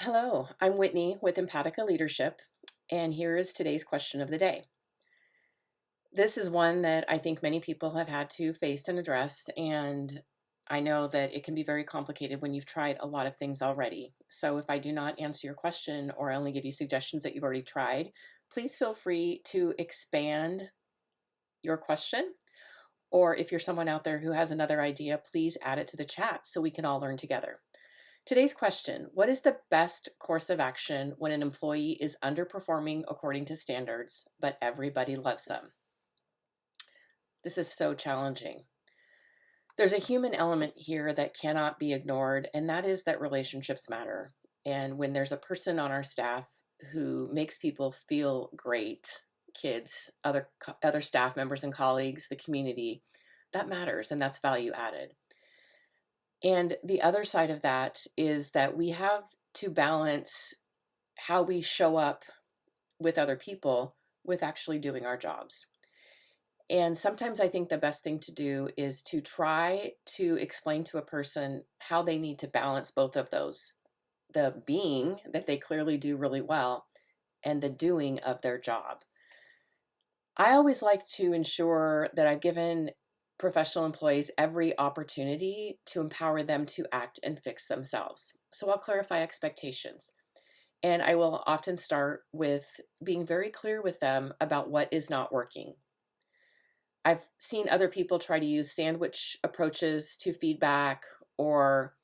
Hello, I'm Whitney with Empatica Leadership, and here is today's question of the day. This is one that I think many people have had to face and address, and I know that it can be very complicated when you've tried a lot of things already. So if I do not answer your question or I only give you suggestions that you've already tried, please feel free to expand your question. Or if you're someone out there who has another idea, please add it to the chat so we can all learn together. Today's question: what is the best course of action when an employee is underperforming according to standards, but everybody loves them? This is so challenging. There's a human element here that cannot be ignored, and that is that relationships matter. And when there's a person on our staff who makes people feel great, kids, other staff members and colleagues, the community, that matters and that's value added. And the other side of that is that we have to balance how we show up with other people with actually doing our jobs. And sometimes I think the best thing to do is to try to explain to a person how they need to balance both of those, the being that they clearly do really well and the doing of their job. I always like to ensure that I've given professional employees every opportunity to empower them to act and fix themselves. So I'll clarify expectations. And I will often start with being very clear with them about what is not working. I've seen other people try to use sandwich approaches to feedback or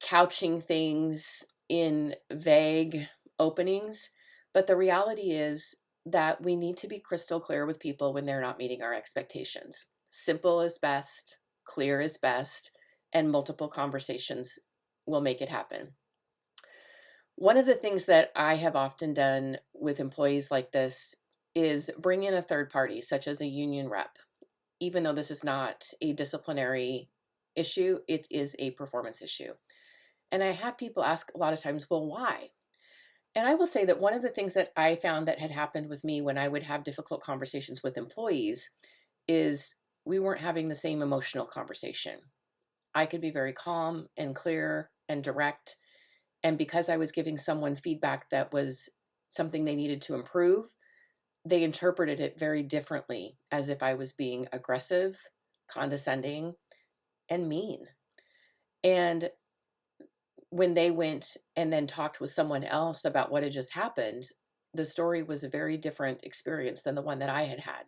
couching things in vague openings. But the reality is that we need to be crystal clear with people when they're not meeting our expectations. Simple is best, clear is best, and multiple conversations will make it happen. One of the things that I have often done with employees like this is bring in a third party, such as a union rep. Even though this is not a disciplinary issue, it is a performance issue. And I have people ask a lot of times, well, why? And I will say that one of the things that I found that had happened with me when I would have difficult conversations with employees is we weren't having the same emotional conversation. I could be very calm and clear and direct. And because I was giving someone feedback that was something they needed to improve, they interpreted it very differently, as if I was being aggressive, condescending, and mean. And when they went and then talked with someone else about what had just happened, the story was a very different experience than the one that I had had.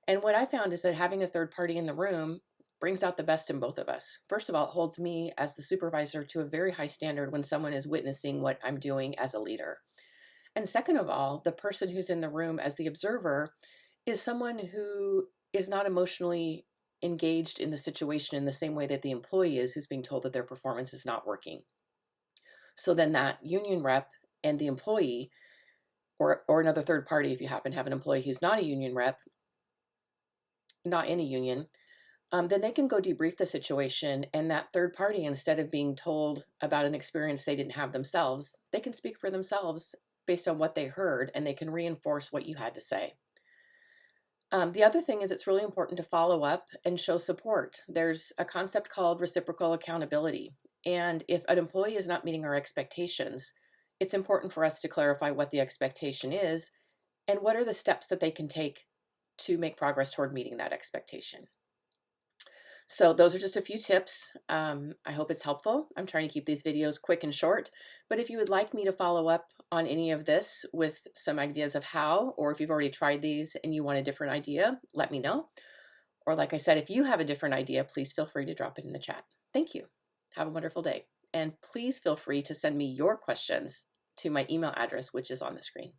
And what I found is that having a third party in the room brings out the best in both of us. First of all, it holds me as the supervisor to a very high standard when someone is witnessing what I'm doing as a leader. And second of all, the person who's in the room as the observer is someone who is not emotionally engaged in the situation in the same way that the employee is, who's being told that their performance is not working. So then that union rep and the employee, or another third party, if you happen to have an employee who's not a union rep, not in a union, then they can go debrief the situation. And that third party, instead of being told about an experience they didn't have themselves, they can speak for themselves based on what they heard, and they can reinforce what you had to say. The other thing is it's really important to follow up and show support. There's a concept called reciprocal accountability. And if an employee is not meeting our expectations, it's important for us to clarify what the expectation is and what are the steps that they can take to make progress toward meeting that expectation. So those are just a few tips. I hope it's helpful. I'm trying to keep these videos quick and short, but if you would like me to follow up on any of this with some ideas of how, or if you've already tried these and you want a different idea, let me know. Or like I said, if you have a different idea, please feel free to drop it in the chat. Thank you. Have a wonderful day. And please feel free to send me your questions to my email address, which is on the screen.